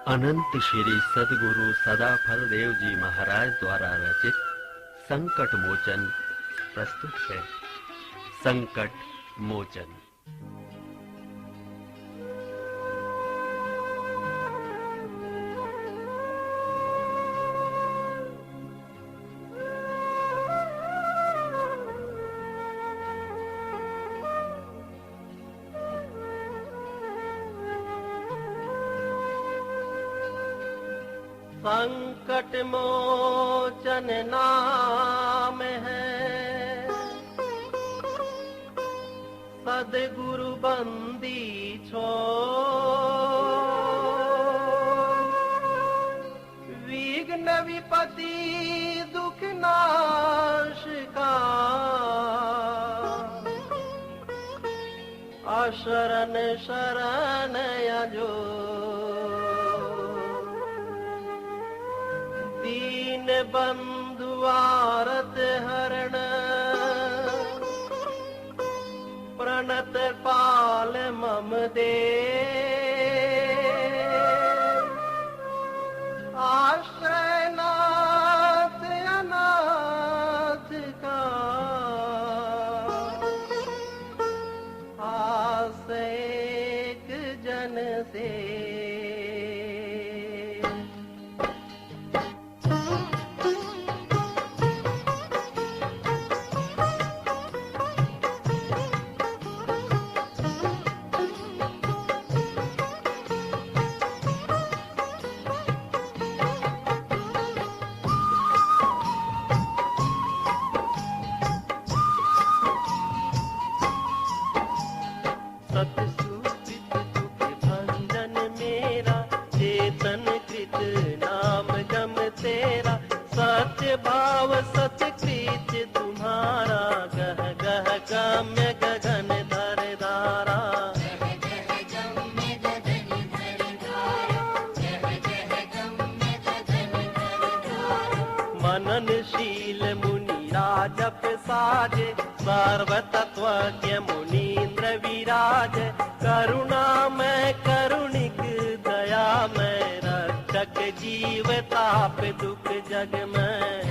अनंत श्री सदगुरु सदाफल देव जी महाराज द्वारा रचित संकट मोचन प्रस्तुत है। संकट मोचन। संकट मोचन नाम है, सद्गुरु बंदी छोड़। विघ्न विपत्ति दुख नाश का, अशरण शरण अजो। दीन बंधु आरत हरण, प्रणत पाल मम दे। आश्रय नाथ अनाथ का, आस एक जन से। सतसुकृत दुख भंजन मेरा, चेतन कृत नाम जम तेरा। सत्य भाव सतकृत तुम्हारा, गह गह गम्य गगन धर धारा। मननशील मुनि राजप साजे, सर्वतत्वज्ञ मुनीन्द्र विराज। करुणामय करुणिक दयामय, रक्षक जीव ताप दुख जग में।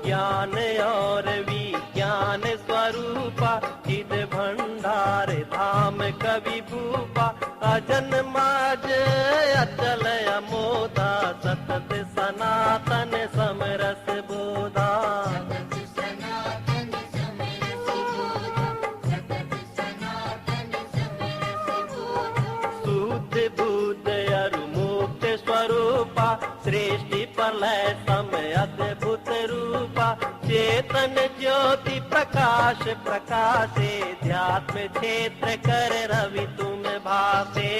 ज्ञान और विज्ञान स्वरूपा, चिद भंडार धाम कवि भूपा। अजन माज अचल अमोदा, सतत सनातन समरस बोधा। शुद्ध बुद्ध अरु मुक्त स्वरूपा, सृष्टि प्रलय समय अद्भुत रूपा। चेतन ज्योति प्रकाश प्रकाशे, ध्यात्म क्षेत्र कर रवि तुम भासे।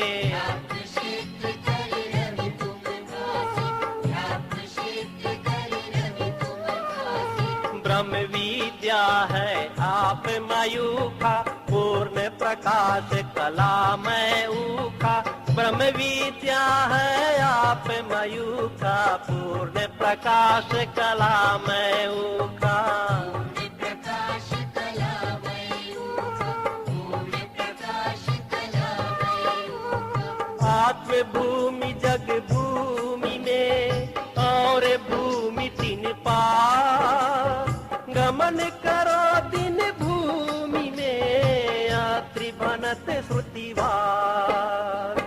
ब्रह्म विद्या है आप मयूखा, पूर्ण प्रकाश कला में ऊखा। ब्रह्म विद्या है आप मयूखा, पूर्ण प्रकाश कला में ऊखा। आत्म भूमि जग भूमि में, और भूमि तीन पार। गमन करो दिन भूमि में, यात्री बनत श्रुतिवार।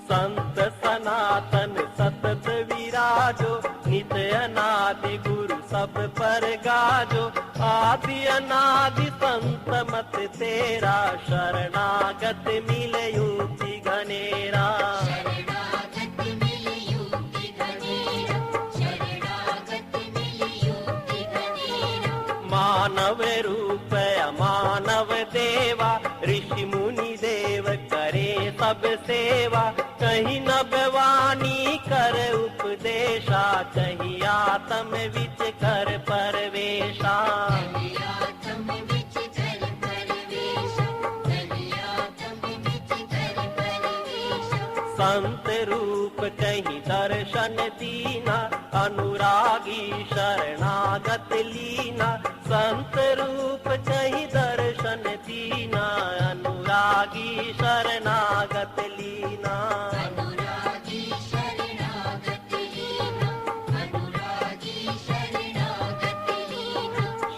संत सनातन सतत विराजो, नित्य अनादि गुरु सब पर गाजो। आदि अनादि संत मत तेरा, शरणागत मिले युक्ति घनेरा। मानव रूप अमानव देवा, ऋषि मुनि देव करे सब सेवा, कहीं नभवानी कर उपदेशा, कहीं आत्म विच कर परवेशा। संत रूप कहीं दर्शन दीना, अनुरागी शरणागत लीना। संत रूप कहीं दर्शन दीना, अनुरागी शरणागत लीना।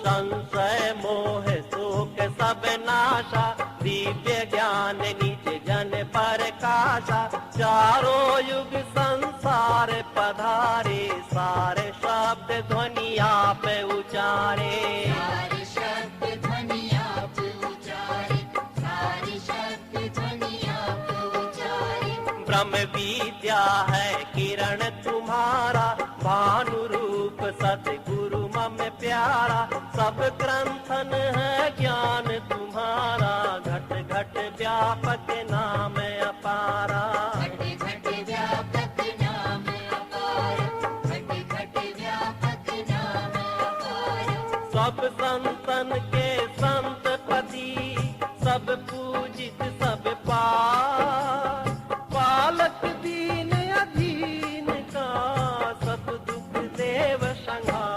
संशय मोह शोक सब नाशा, दिव्य ज्ञान निज जन प्रकाशा। चारों युग संसार पधारे, सारे शब्द ध्वनि आप उचारे। ब्रह्म विद्या है किरण तुम्हारा, भानु रूप सतगुरु मम प्यारा। सब ग्रंथन है ज्ञान तुम्हारा, घट घट व्यापक नाम अपारा। सब संतन के संतपति, सब पूजित सब पार। पालक दीन अधीन का, सब दुख देव संहार।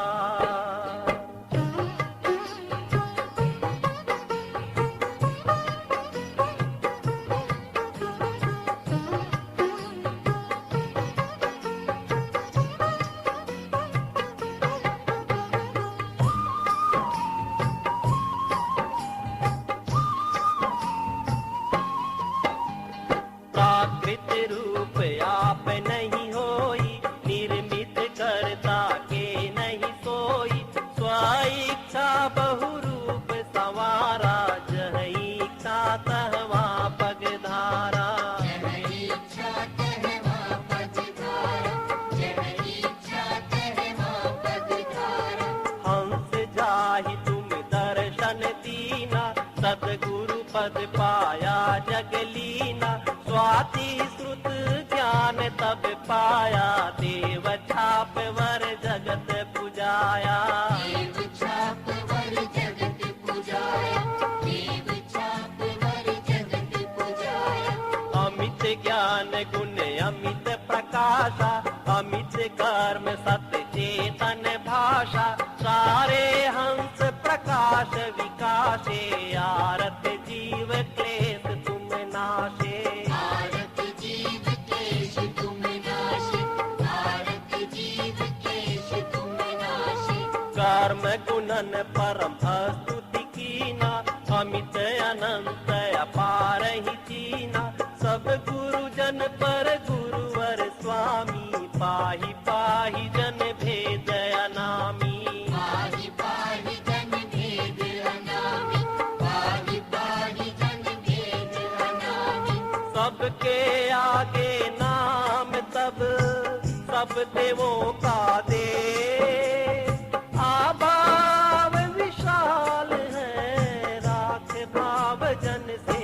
प्राकृत रूप आप नहीं होई, निर्मित करता के नहीं सोई। स्वेच्छा बहु रूप संवारा, जह इच्छा तहवा पगधारा। हंस जाहि तुम दर्शन दीना, सतगुरु पद पाया जगलीना। स्वाति श्रुत ज्ञान तब पाया, देव छाप वर जगत पुजाया। अमित ज्ञान गुण अमित प्रकाशा, अमित कर्म सत्य चेतन भाषा। सारे हंस प्रकाश विकासे, आरत जीव क्लेश तुम नाशे। कर्म गुणन परम स्तुति कीना, अमित अनंत अपार ही चीना। सब गुरुजन पर गुरुवर स्वामी, पाहि पाहि जन भेद अनामी। सबके आगे नाम तब, सब देवों का दे। आभाव विशाल है, राख भाव जन से।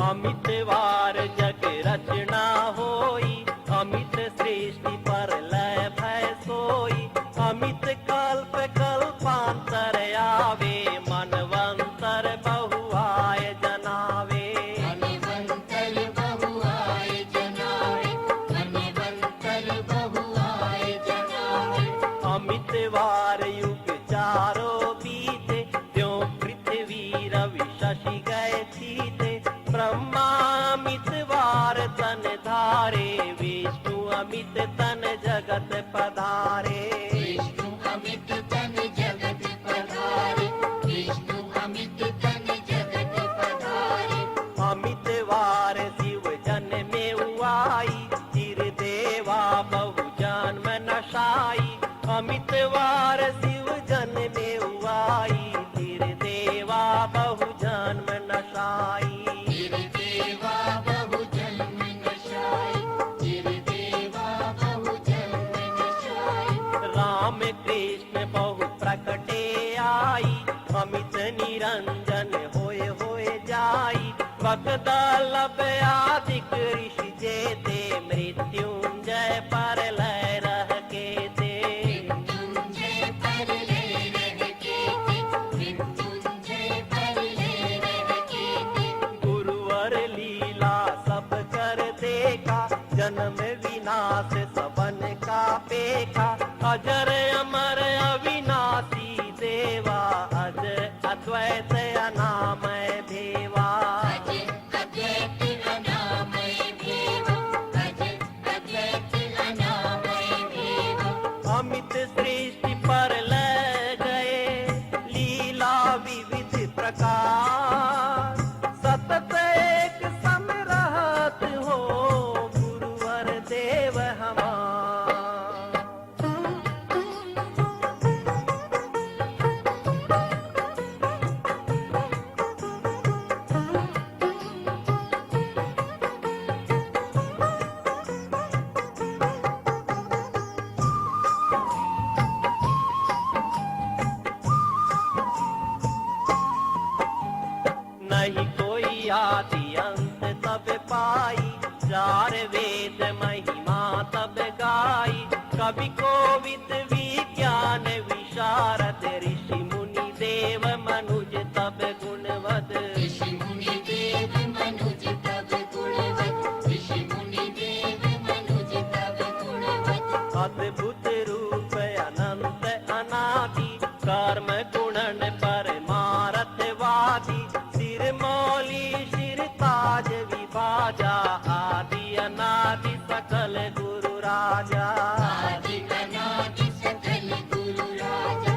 अमित वार जग रचना होई, अमित सृष्टि पर लय भय सोई। अमित कल्प कल्पांतर आवे, मनवंतर बहुआय जनावे। अमित वार युग चारों बीते, त्यों पृथ्वी रवि शशि गए थीते। ब्रह्मामित वार तन धारे, विष्णु अमित तन जगत पधारे। अमित वार शिव जन में उआई, चिर देवा बहु जन्म नशाई। अमित वार शिव जन में उवाई, धीर देवा बहु जन्म नशाई। धीर देवा बहु जन्म नशाई, धीर देवा बहु जन्म नशाई। राम कृष्ण बहु प्रकटे आई, अमित निरंजन होए जाई। भक्तदलभ आदिक ऋषि जेते, मृत्युंजय पर लय रह के ते। मृत्युंजय पर ले रह के थे, मृत्युंजय पर ले रह के थे। गुरुवर लीला सब कर देखा, जन्म विनाश सबन का पेखा। अजर अमर अविनाशी देवा, अज अद्वैत अनामय भेवा। अज अद्वैत अनामय भेवा, अज अद्वैत अनामय भेवा। अमित सृष्टि पर लय गए, लीला विविध प्रकार। सतत एक सम रहत हो, गुरुवर देव हमार। नहीं कोई आदि अंत तब पाई, चार वेद महिमा तब गाई। कवि कोविद विज्ञान विशारद, ऋषि मुनि देव मनुज तब गुणवद। ऋषि मुनि देव मनुज तब गुणवत, ऋषि मुनि देव मनुज तब गुणवत। अद्भुत रूप अनंत अनादि, कर्म गुणन परमारथवादी। सिर मौली सिर ताज विभाजा, आदि अनादि सकल गुरु राजा। आदि अनादि सकल गुरु राजा,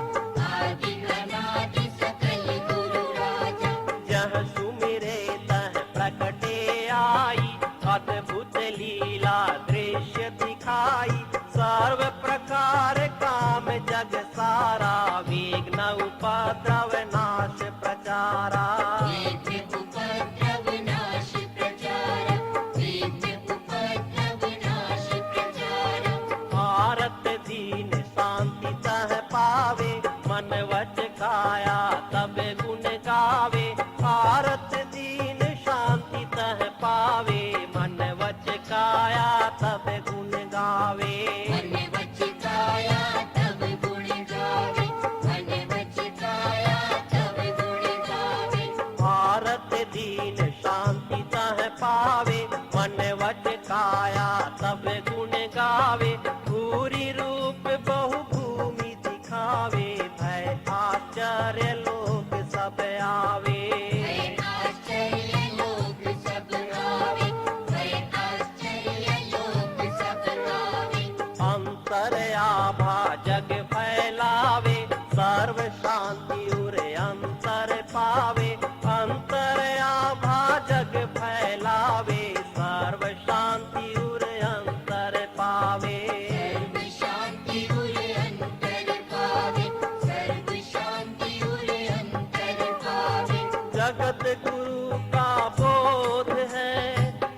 आदि अनादि सकल गुरु राजा। जह सुमिरे तह प्रकटे आई, अद्भुत लीला दृश्य दिखाई। सर्व प्रकार काम जग सारा, विघ्न उपद्रव नाश प्रचारा। विघ्न उपद्रव नाश प्रचारा, विघ्न उपद्रव नाश प्रचारा। भारत दीन शांति तह पावे, मन वच काया तब गुण गावे। भारत दीन शांति तह पावे, मन वच काया तब गुण गावे। मन वच काया तब गुण गावे, मन वच काया तब गुण गावे। भारत दीन शांति तह पावे, मन वच काया तब गुण गावे। भूरि रूप बहु भूमि दिखावे, भय आश्चर्य लोक सब आवे। भय आश्चर्य लोक सब आवे, भय आश्चर्य लोक सब आवे। अंतर आभा जग फैलावे, सर्व शांति उरे अंतर पावे। अंतर आभा जग फैलावे, सर्व शांति उरे अंतर पावे। सर्व शांति उरे अंतर पावे, सर्व शांति उरे अंतर पावे। जगत गुरु का बोध है,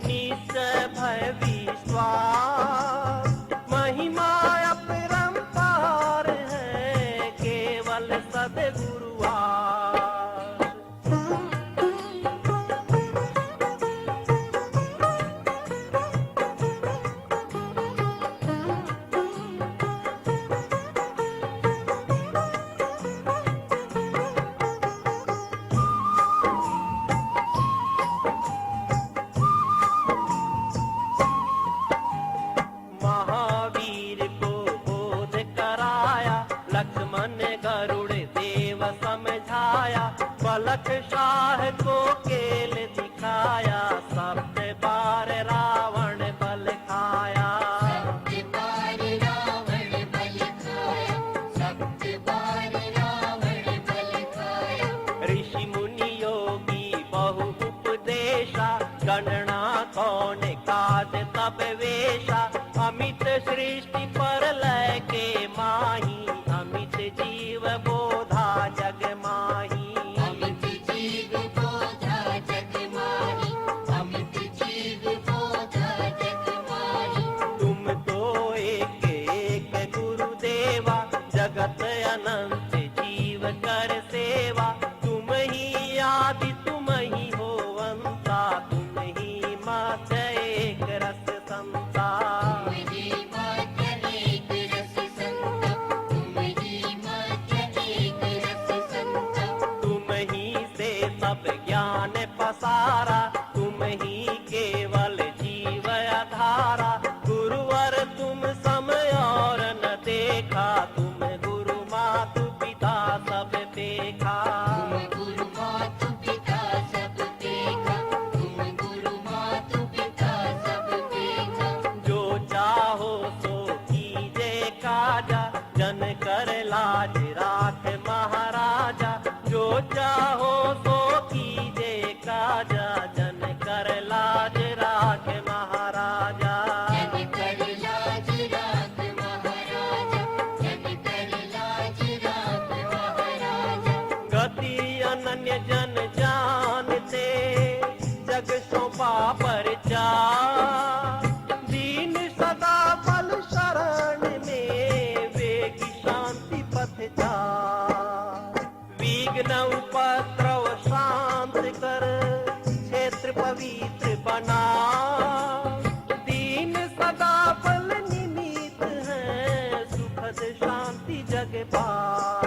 निश्चय भय विश्वास। महिमा अपरंपार है, केवल सद्गुरुवास। महावीर को बोध कराया, लक्ष्मण गरुड़ देव समझाया। पलक शाह को केल दिखाया, सप्त बार रावण बल खाया। सप्त बार रावण बल खाया, सप्त बार रावण बल खाया। ऋषि मुनि योगी बहु उपदेशा, गणना कौन काज तब वेशा। अमित सृष्टि पर लय के माही, अमित जीव अनंत जीव कर सेवा, तुम ही आदि तुम ही हो अंता, तुम ही मध्य एक रस संता। तुम ही मध्य एक रस संता, तुम ही मध्य एक रस संता। तुम ही से सब ज्ञान पसारा, तुम ही केवल जीव आधारा, गुरुवर तुम समय और न देखा, तुम गुरु मातु पिता सब देखा। तुम गुरु मातु पिता सब देखा, तुम गुरु मातु पिता सब देखा। जो चाहो सो कीजे काजा, जन कर लाज राख महाराजा, जो चाहो सो कीजे काजा, जन कर लाज राख महाराजा। जन कर लाज राख महाराजा, जन कर लाज राख महाराजा। गति अनन्य जन जानते, जग सौंपा परचार, दीन सदा बल शरण में, वेगी शांति पथ चार। विघ्न उपद्रव शांत कर, क्षेत्र पवित्र बना, दीन सदा बल निमित है, सुखद शांति जग पार।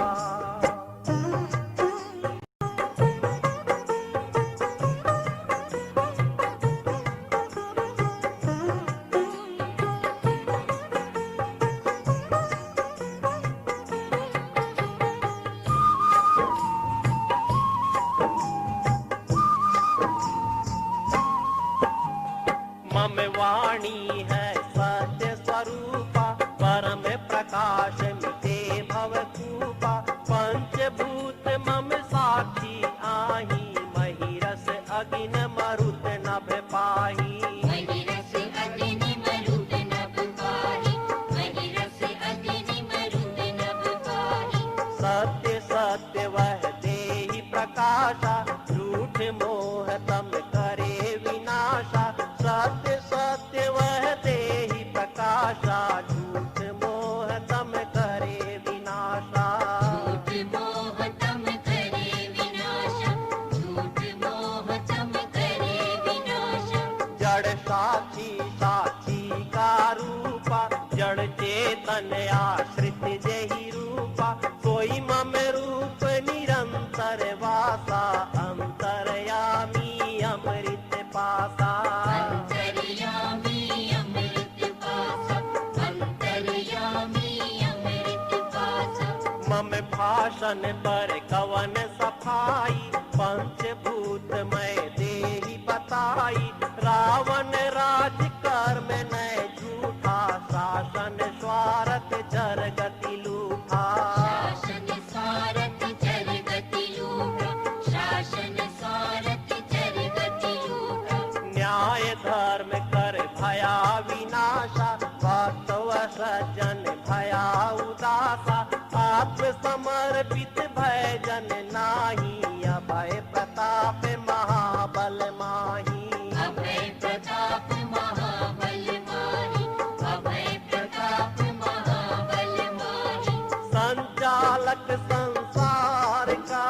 मम वाणी है सत्य स्वरूपा, परम प्रकाश मिटे भवकूपा, पंचभूत मम साक्षी आही, महिरस अगिन मरुत नभ पाही। महिरस अग्नि मरुत नभ पाहि, महिरस अग्नि मरुत नभ पाहि। सत्य सत्य वह देहि प्रकाशा, झूठ मोह तम करे विनाशा। सत्य सत्य वह देहि प्रकाशा, झूठ मोह तम करे विनाशा। झूठ मोह तम करे विनाशा, झूठ मोह तम करे विनाशा। जड़ साक्षी साक्षी का रूपा, जड़ चेतन आश्रित जही रूपा, कोई मम रूप निरंतर वासा, अंतरयामी अमृत पासा। अंतर्यामी अमृत पासा, अंतर्यामी अमृत पासा। मम भाषण पर कवन सफाई, पंचभूत मैं देहि बताई, रावण राज कर्म न झूठा, शासन स्वार्थ जरगति लूठा। शासन सारथ जरगति लूठा, शासन सारथ जरगति लूठा। न्याय धर्म कर भया विनाशा, भक्त व सज्जन भया उदासा, आत्म समर्पित भय जन नाही, अभय प्रताप महाबल माही। अभय प्रताप महाबल माही, अभय प्रताप महाबल माही। संचालक संसार का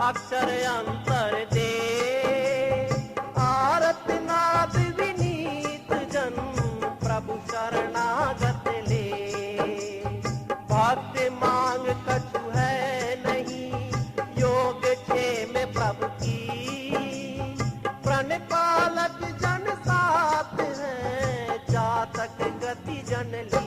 अक्षर अंतर दे, आरत नाद विनीत जन प्रभु शरणागत ले। भक्ति मांग कछु है नहीं, योग क्षेम प्रभु की, प्रण पालक जन साथ है, जातक गति जन ली।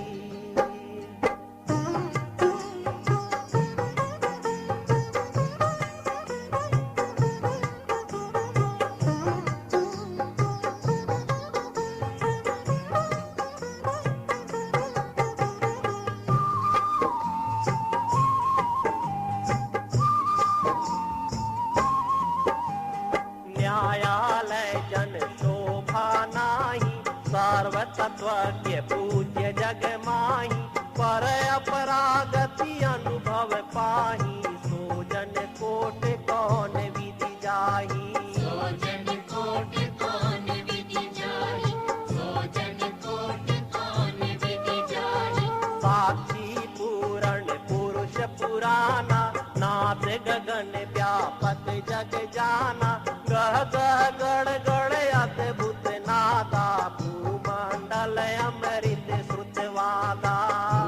न्यायालय जन शोभा नाही, सर्वतत्वज्ञ पूज्य जग माही, पर अपरागति अनुभव पाही, सो जन कोट कौन विधि जाही। सो जन कोट कौन विधि जाहि, सो जन कोट कौन विधि जाहि। साक्षी पूर्ण पुरुष जग जाना, गह गह गड़ गड़ अद्भुत नादा, भूमंडल अमृत श्रुतवादा।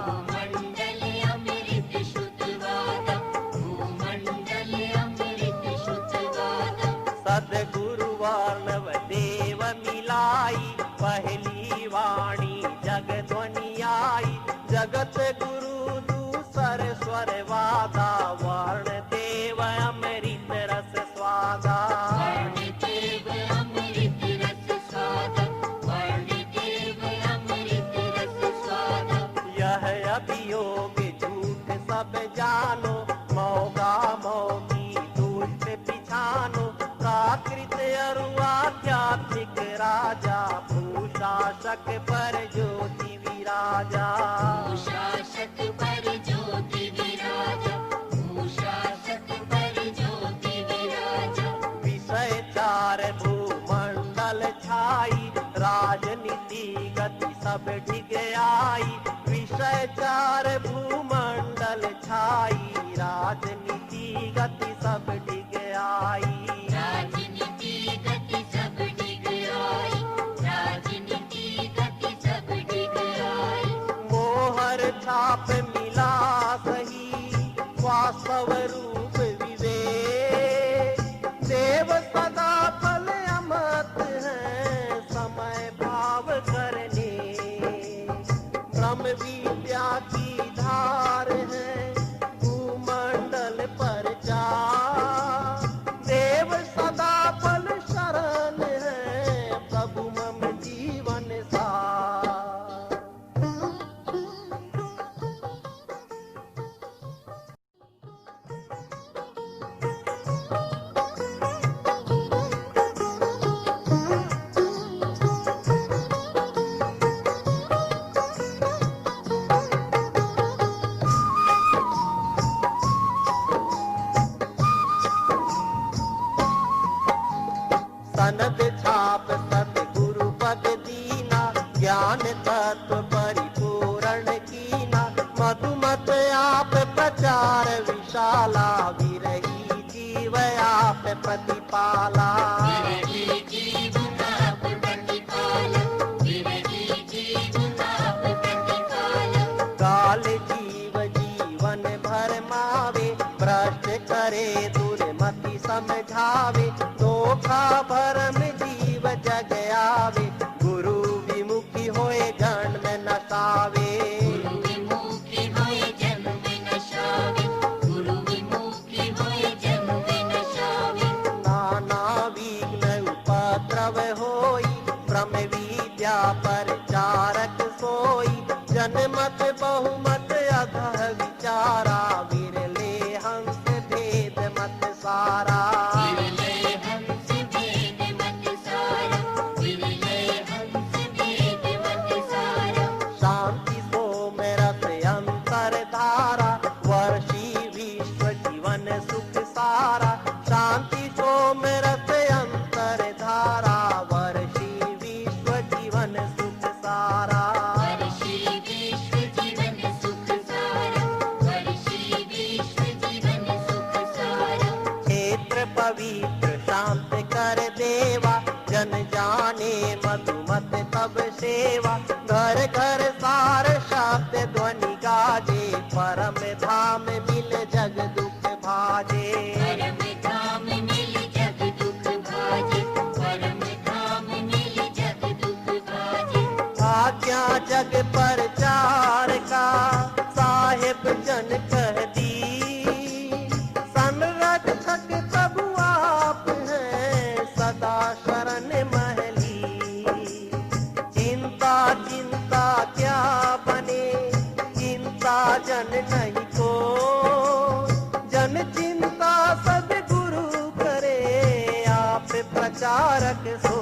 भूमंडल अमृत श्रुतवादा, भूमंडल अमृत श्रुतवादा। सद्गुरु वर्णव देव मिलाई, पहली वाणी जग ध्वनि आई, जगत गुरु दूसर स्वर वादा, वर्ण देव अमृत रस स्वादा। वर्णदेव अमृत रस स्वादा, वर्णदेव अमृत रस स्वादा। यह अभियोग झूठ सब जानो, मौका मौकी दुष्ट पिछानो, प्राकृत अरु आध्यात्मिक राजा, भूशासक पर ज्योति विराजा। भूशासक पर ज्योति विराजा, भूशासक पर ज्योति विराजा। विषय चार भूमंडल छाई, राजनीति गति सब डिग आई, विषय चार भूमंडल छाई, राजनीति गति सब डिग आई। राजनीति गति सब डिग आई, राजनीति गति सब डिग आई। मोहर छाप मिला सही, वास्तव रूप विवेक, देव सदा फल अमत है, समय भाव करने। ब्रह्म विद्या की धार है, भूमंडल पर जा, देव सदा फल शरण है, प्रभु मम जीवन सार। सनद छाप सतगुरु पद दीना, ज्ञान तत्व परिपूर्ण कीना, मधुमत आप प्रचार विशाला, विरही जीव आप प्रतिपाला। विरही जीव आप प्रतिपाला, विरही जीव आप प्रतिपाला। काल जीव जीवन भर मावे, भ्रष्ट करे दुर्मति समझावे, धोखा भरम जीव जग आवे, गुरु विमुखी होए जन्म नसावे। गुरु विमुखी होए जन्म नशावे, गुरु विमुखी होए जन्म नशावे। नाना विघ्न उपद्रव होई, ब्रह्म विद्या परचारक सोई, जनमत बहुमत अधः विचारा, विरले हंस भेद मत सारा। विरले हंस भेद मत सारा, विरले हंस भेद मत सारा। शांति सोम रस अंतर धारा, वर्षी विश्व जीवन सुख सारा, शांति सोम रस अंतर धारा, वर्षी विश्व जीवन सुख सारा। वर्षी विश्व जीवन सुख सारा, वर्षी विश्व जीवन सुख सारा। क्षेत्र पवित्र शांत कर देवा, जन जाने मधुमत तब सेवा, घर घर सार शब्द ध्वनि गाजे, परम धाम मिल जग दुख भाजे। परम धाम मिल जग दुख भाजे, परम धाम मिल जग दुख भाजे। आज्ञा जग प्रचार का साहेब जन कह दी, संरक्षक प्रभु आप हैं, सदा शरण महली। चिंता चिंता क्या बने, चिंता जन नहीं को, जन चिंता सद्गुरु करे, आप प्रचारक सो।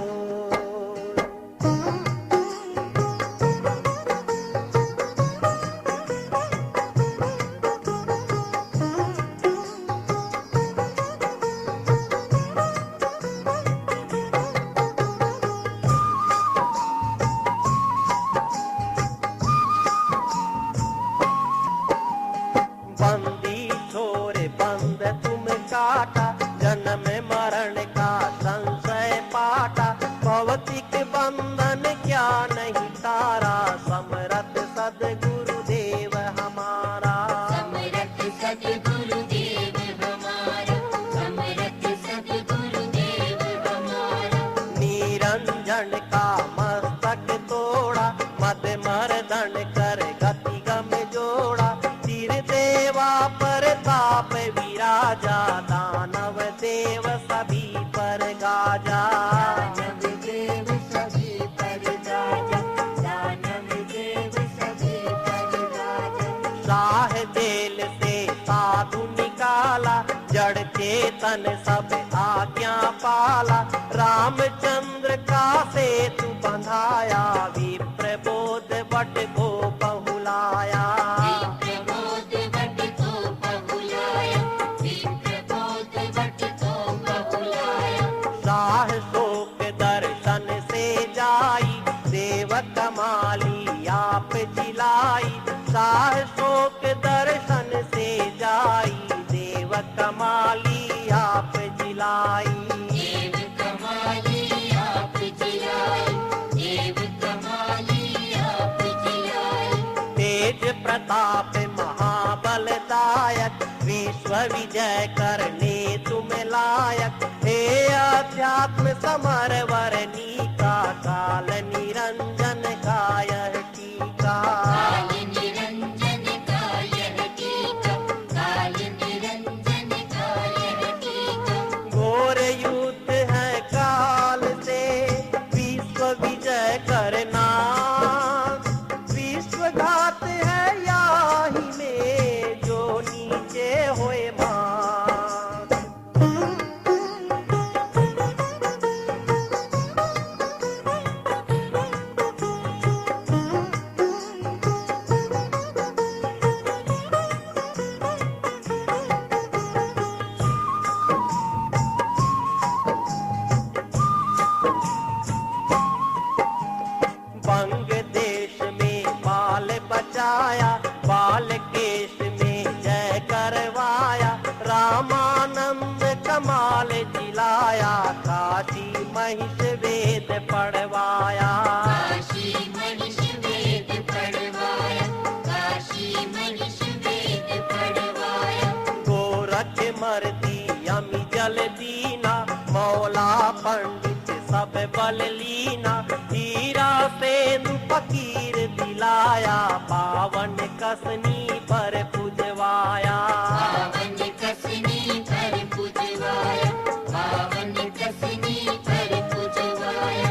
सद्गुरुदेव हमारा, समर्थ सद्गुरुदेव हमारा। निरंजन का मस्तक तोड़ा, मद मर्दन कर गति गम जोड़ा, सिर देवा पर ताप विराजा, दानव देव सभी पर गाजा। दानव देव सभी पर गाजा, दानव देव सभी पर गाजा। शाह जेल से साधु निकाला, जड़ चेतन सब आज्ञा पाला, रामचंद्र का सेतु बंधाया, विप्र बोध बट को बहुलाया। विप्रबोध बट को बहुलाया, विप्रबोध बट को बहुलाया। शाह शोक दर्शन से जाई, देव कमाली आप जिलाई, शाह शोक दर्शन से जाई, देव कमाली आप जिलाई। देव कमाली आप जिलाई, देव कमाली आप जिलाई। तेज प्रताप महाबलदायक, विश्व विजय करने तुम लायक, हे अध्यात्म समर वरनी का, काल निरंजन का यह टीका। काल निरंजन का यह टीका, काल निरंजन का यह टीका। घोर युद्ध है काल से, विश्व विजय करना, विश्वघात है याही में, जो नीचे होए मां। बंग देश में बाल बचाया, बाल केश में जय करवाया, रामानंद कमाल जिलाया, काशी महिष वेद पढ़वाया। काशी महिष वेद पढ़वाया, काशी महिष वेद पढ़वाया। गोरख मर्दी अमी जल दीना, मौला पंडित सब बल लीना, हीरा सेंदु फकीर दिलाया, पावन कसनी पर पुजवाया। पावन कसनी पर पुजवाया, पावन कसनी पर पुजवाया।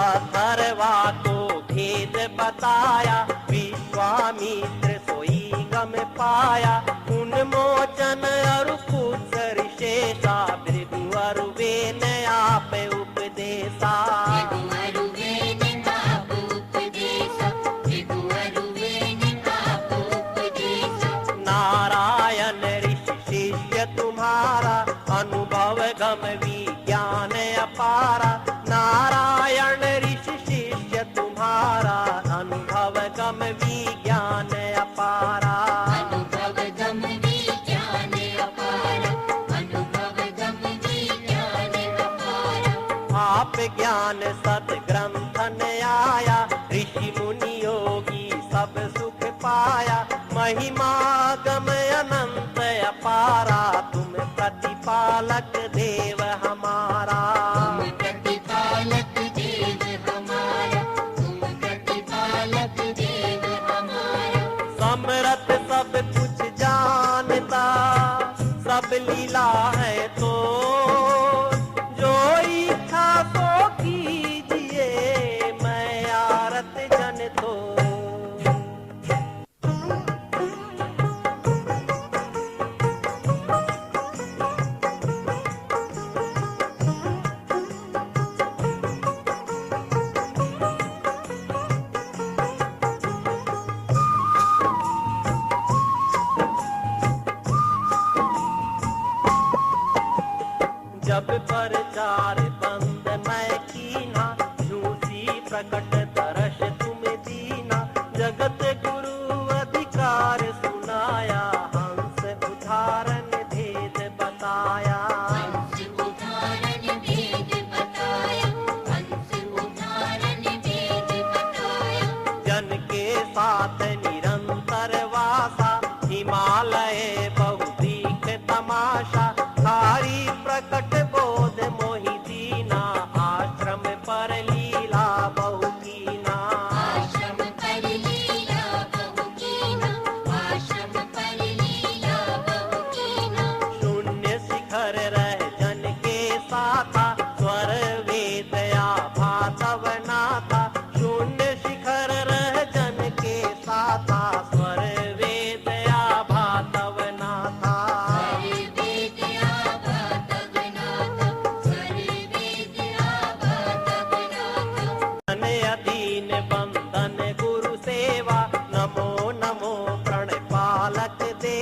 अथर्वा को भेद बताया, विश्वामित्र सोई गम पाया, उन्मोचन अरु कुश ऋषेशा, भृगु अरुवेन आप उपदेशा। भृगुअरुवेन आप उपदेशा, भृगुअरुवेन आप उपदेशा। नारायण ऋषि शिष्य तुम्हारा, अनुभव गम विज्ञान अपारा, नारायण ऋषि शिष्य तुम्हारा, अनुभव गम विज्ञान अपारा। अनुभव गम विज्ञान अपारा, अनुभव गम विज्ञान अपारा। आप ज्ञान सदग्रंथन आया, ऋषि मुनि योगी सब सुख पाया, महिमा गम अनंत अपारा, तुम प्रतिपालक देव हमारा। तुम प्रतिपालक देव हमारा, तुम प्रतिपालक देव हमारा। समरथ सब कुछ जानता, सब लीला है तो, जो इच्छा तो कीजिए, मैं आरत जन तो। जब प्रचार बंद मैं कीना, झूठी प्रकट दर्श तुम दीना, जगत गुरु अधिकार सुनाया, हंस उदाहरण भेद बताया। हंस उदाहरण भेद बताया, हंस उदाहरण भेद बताया। जन के साथ निरंतर वासा, हिमालय बहु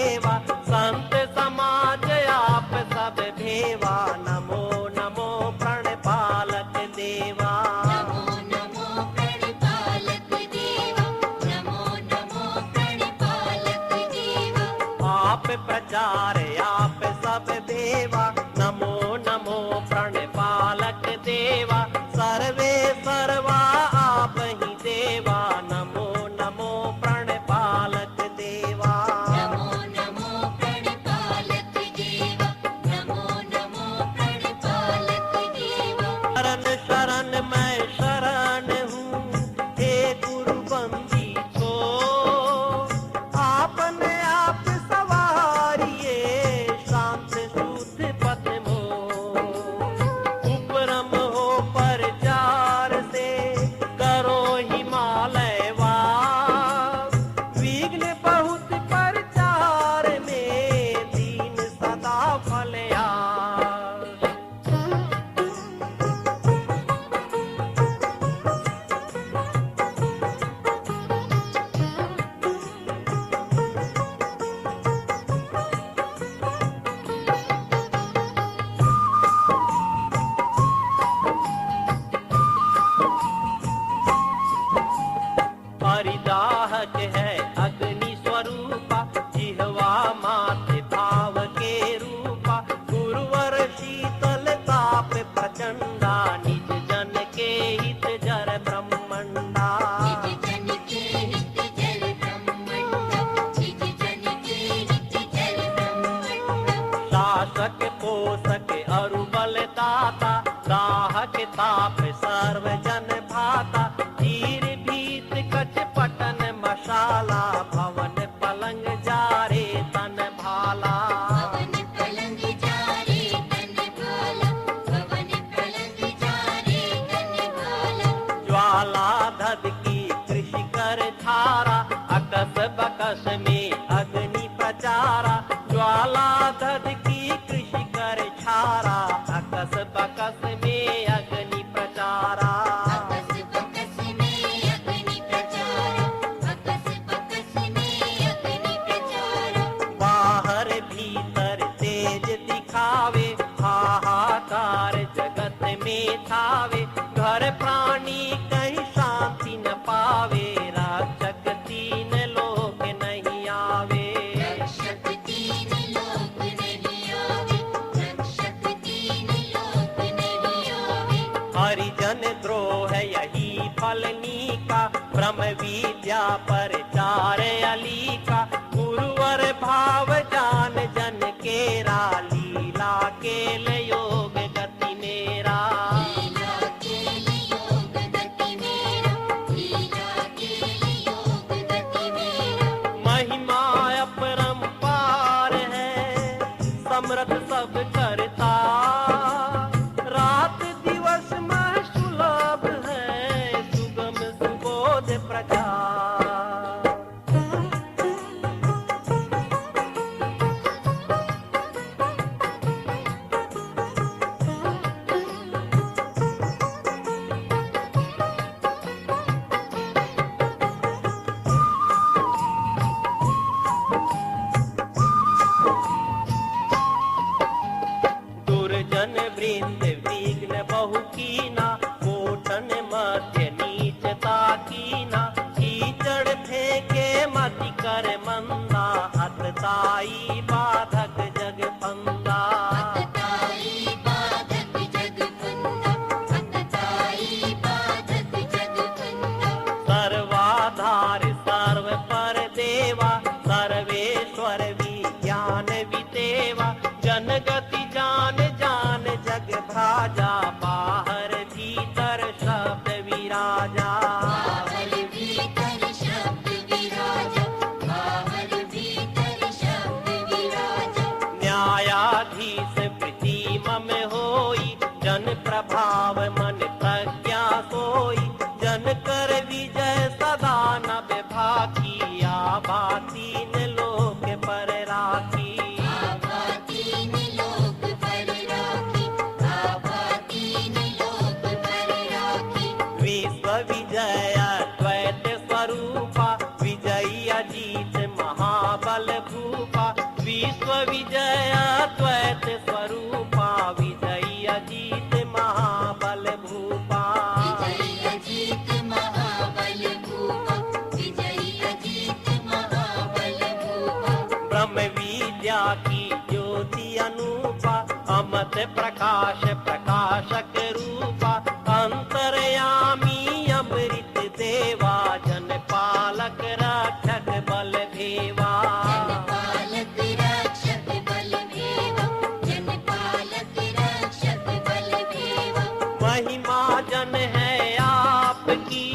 देवा, संत समाज आप सब भेवा, नमो नमो प्रणपालक देवा। नमो नमो प्रणपालक देवा, नमो नमो प्रणपालक देवा। आप प्रचार आप सब देवा, नमो नमो प्रणपालक देवा। सर्वे सर्वा आप ही देवा, नमो नमो प्रणपालक देवा। नमो नमो प्रणपालक देवा, नमो नमो प्रणपालक देवा। शरण शरण मैं शरण हूँ, हे गुरु बंदी को, आपने आप सवारिए शांत शुद्ध पथ मोह। उपरम हो परचार से करो हिमालय वास, विघ्न बहुत परचार में दीन सदा फलयास। हरिदाहक है अग्नि स्वरूपा, जिह्वा माथे भाव के रूपा। गुरुवर शीतल ताप प्रचंडा, निज जन के हित जर ब्रह्मंडा। निज जन के हित जल ब्रह्मंड, निज जन के हित जल ब्रह्मंड। शासक पोषक अरु बल दाता, दाहक ताप सर्व जन भाता। तीर भीत कच पटन मशाला, भवन पलंग जारे तन भाला। भवन पलंग जारे तन भाला, भवन पलंग जारे तन भाला। ज्वाला धद की कृषि कर धारा, अकस बकस में अग्नि प्रचारा। ज्वाला धद की कृषि कर छारा, अकस बकस में अग्नि प्रचारा। अकस बकस में अग्नि प्रचारा, अकस बकस में अग्नि प्रचारा। बाहर भीतर तेज दिखावे, हाहाकार जगत में छावे। घर प्राणी कहीं शांति न पावे, रक्षक तीन लोक नहीं आवे। रक्षक तीन लोक नहीं आवे, रक्षक तीन लोक नहीं आवे। हरिजन द्रोह यही फलनी का, ब्रह्म विद्या परचार अली का। गुरुवर भाव जान जन केरा, लीला केल योग गति मेरा। लीला केल योग गति मेरा, लीला केल योग गति मेरा। महिमा अपरंपार है, समर्थ सब करता। रात दिवस में सुलभ है, सुगम सुबोध प्रचार। दुर्जन वृंद विघ्न बहु कीना, कोटन मध्य नीचता कीना। कीचड़ फेंके मति कर मंदा, अतताई बाधक जग फंदा। अतताई बाधक जग फंदा, अतताई बाधक जग फंदा। सर्वाधार सर्व पर देवा, सर्वेश्वर विज्ञान विदेवा। जनगति जान जान जग भ्राजा, बाहर भीतर शब्द विराजा। बाहर भीतर शब्द विराजा, बाहर भीतर शब्द विराजा। न्यायाधीश प्रीति मम होई, जन प्रभाव मन प्रज्ञा सोई। जन कर विजय सदा नभ भाकी, आभा तीन लोक पर राखी। आभा तीन लोक पर राखी, आभा तीन लोक पर राखी। विश्व विजय द्वैत स्वरूपा, विजयी अजीत महाबल भूपा। विश्व विजया द्वैत स्वरूपा विजयी अजीत महाबल भूपा विजयी अजीत महाबल भूपा विजयी अजीत महाबल भूपा ब्रह्म विद्या की ज्योति अनूपा अमत प्रकाश प्रकाशक रूपा अंतर्यामी अमृत देवा जन पालक रक्षक बल भेवा जनपालक रक्षक बल भेवा जनपालक रक्षक बल भेवा महिमा जन है आपकी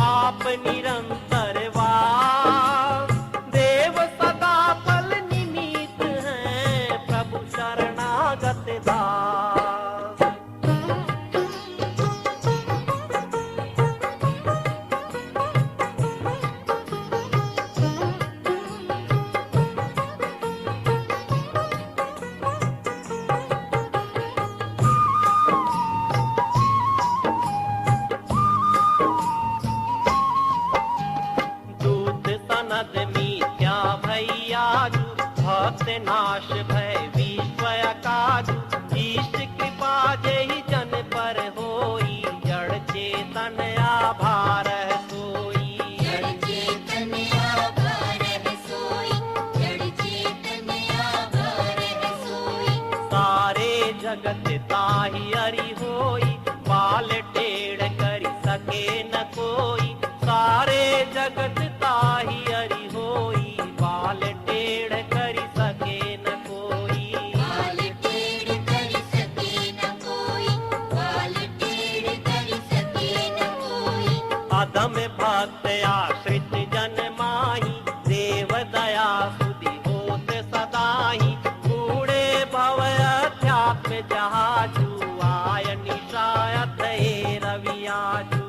आप निरंतर वास देव सदा पल निमित हैं प्रभु शरणागत दास दूत सनद मिथ्या भैयाजु भक्त नाश भय विश्व काजु ईश कृपा जहि जन पर होई जड़ चेतन आभार सोई जड़ चेतन आभार है सोई जड़ चेतन आभार है सोई सारे जगत ताहि हरि होई बाल टेढ़ करि सके न कोई सारे जगत ताहि हरि होई बाल टेढ़ करि सके न कोई बाल टेढ़ कर सके न कोई बाल टेढ़ कर सके न कोई अधम भक्त आश्रित जन माही देव दया सुधि होत सदाही कूड़े भव अध्यात्म जहाजू आय निशायत हे रवियाजू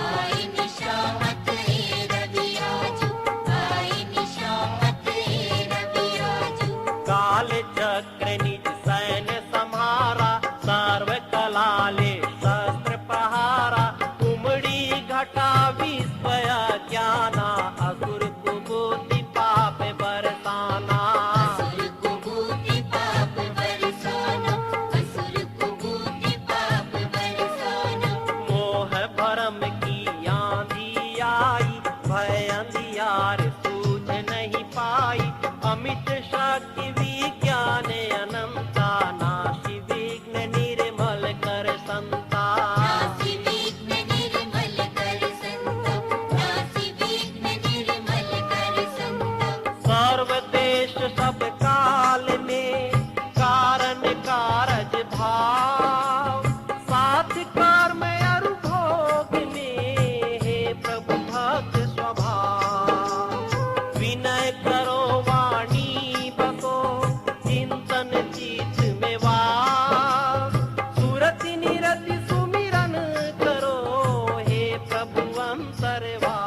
आए निशामत हे रवियाजू आए निशामत हे रवियाजू काल चक्र निज सैन्य सम्हारा सर्व कलाले शस्त्र प्रहारा उमड़ी घटा विश्व ज्ञाना असुर कुबूति पाप बरसाना असुर को बूटी पाप बरसाना असुर को बूटी पाप बरसाना मोह भरम की आंधी आई भय अंधियार सूझ नहीं पाई अमित शक्ति विज्ञान अनंता नाशि विघ्न निर्मल कर संता नासी विघ्न निर्मल कर संता नासी विघ्न निर्मल कर संता सर्व देश सब काल में कारण कारज भाव साथ कर्म अरु भोग में हे प्रभु भक्त स्वभाव विनय करो वाणी बको चिंतन चित में वास सुरति निरति सुमिरन करो हे प्रभु अंतरवास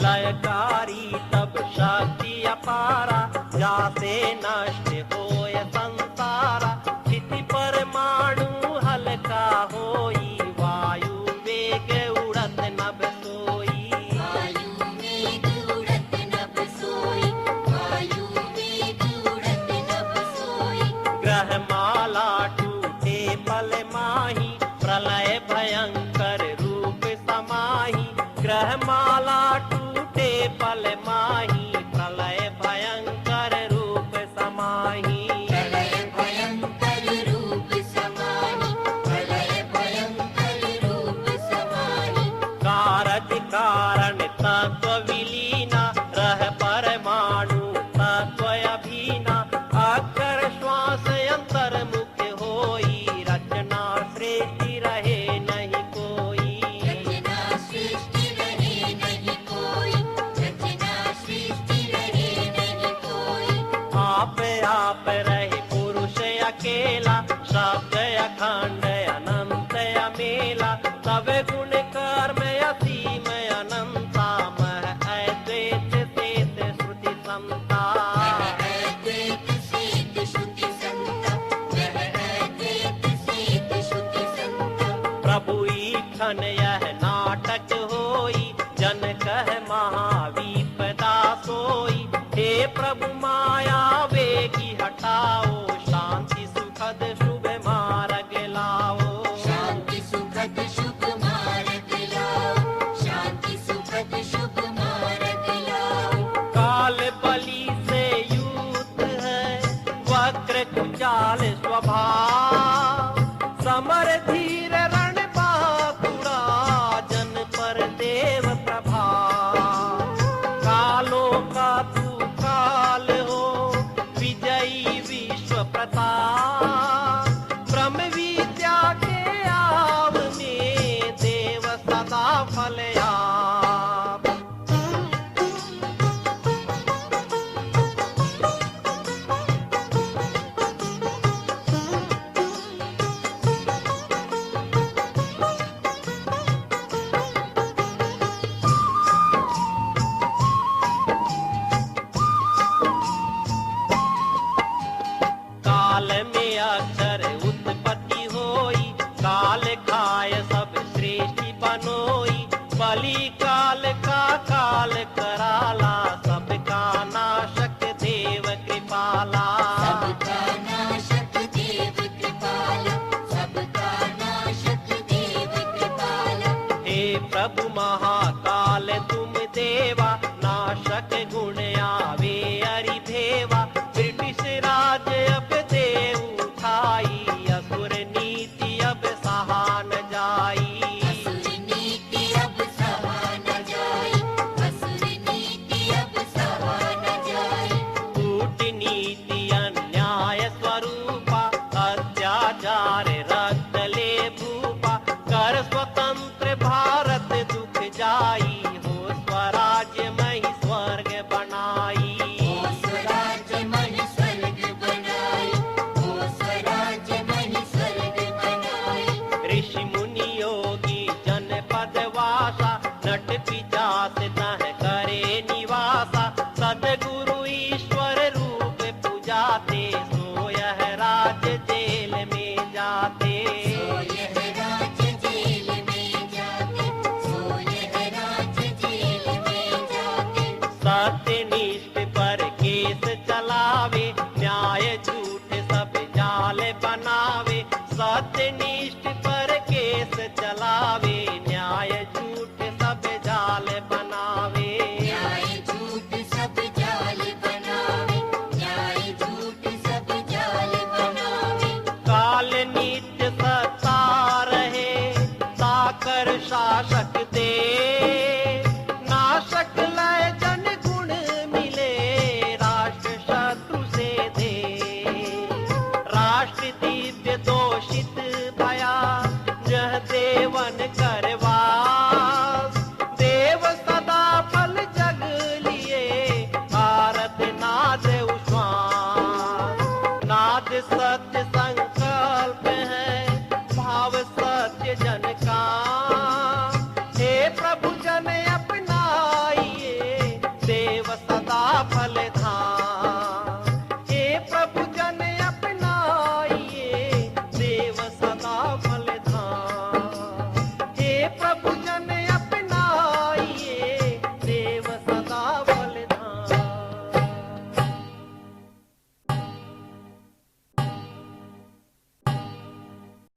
लयकारी तब शक्ति अपारा जासे नष्ट होय संसारा स्थिति परमाणु हल्का होई वायु वेग उड़त नभ सोई वायु वेग उड़त नभ सोई वायु वेग उड़त नभ सोई ग्रह माला टूटे पल माही प्रलय भयंकर रूप समाही ग्रह माला टूटे पल माही प्रलय भयंकर रूप समाही प्रलय भयंकर रूप समाहि प्रलय भयंकर रूप समाहि कारज कारण तत्व विलीना रह परमाणु तत्व अभीना अक्षर श्वास अंतर मुख होई रचना सृष्टि रहे नहीं कोई रचना सृष्टि रहे नहीं कोई रचना सृष्टि रहे नहीं कोई आप रहे पुरुष अकेला शब्द अखंड अनंत अमेला सब गुण कर्म अति स्वभाव, समर धीर रण बाकुड़ा, जन पर देव प्रभाव। कालों का तू काल हो, विजयी विश्व प्रताप, ब्रह्म विद्या के आव में देव सदा फलयाप। काल में अक्षर उत्पत्ति होई, काल खाय सब श्रेष्ठी बनोई। बलि काल का काल कराला, सबका नाशक देव कृपाला। सबका नाशक देव कृपाला, सबका नाशक देव कृपाला। हे प्रभु महाकाल तुम देवा, नाशक गुण आवे अरिधेवा। ब्रिटिश राज अब देव उठाई, असुर नीति अब सहा न जाई। असुर नीति अब सहा न जाई, असुर नीति अब सहा न जाई। कूटनीति अन्याय स्वरूपा, अत्याचार रक्त ले भूपा। कर स्वतंत्र भारत दुख जाई, हो स्वराज्य मही स्वर्ग बनाई। ओ स्वराज्य मन स्वर्ग बनाई, ओ स्वराज्य मन स्वर्ग बनाई। ऋषि मुनि योगी जनपद वासा, नट पिचास तह करे निवासा। सदगुरु ईश्वर रूप पूजाते, सो यह राज जेल में जाते। सो यह राज्य जेल में जाते, सो यह राज्य जेल में जाते। सत्यनिष्ठ पर केस चलावे, न्याय झूठ सब जाल बनावे। सत्यनिष्ठ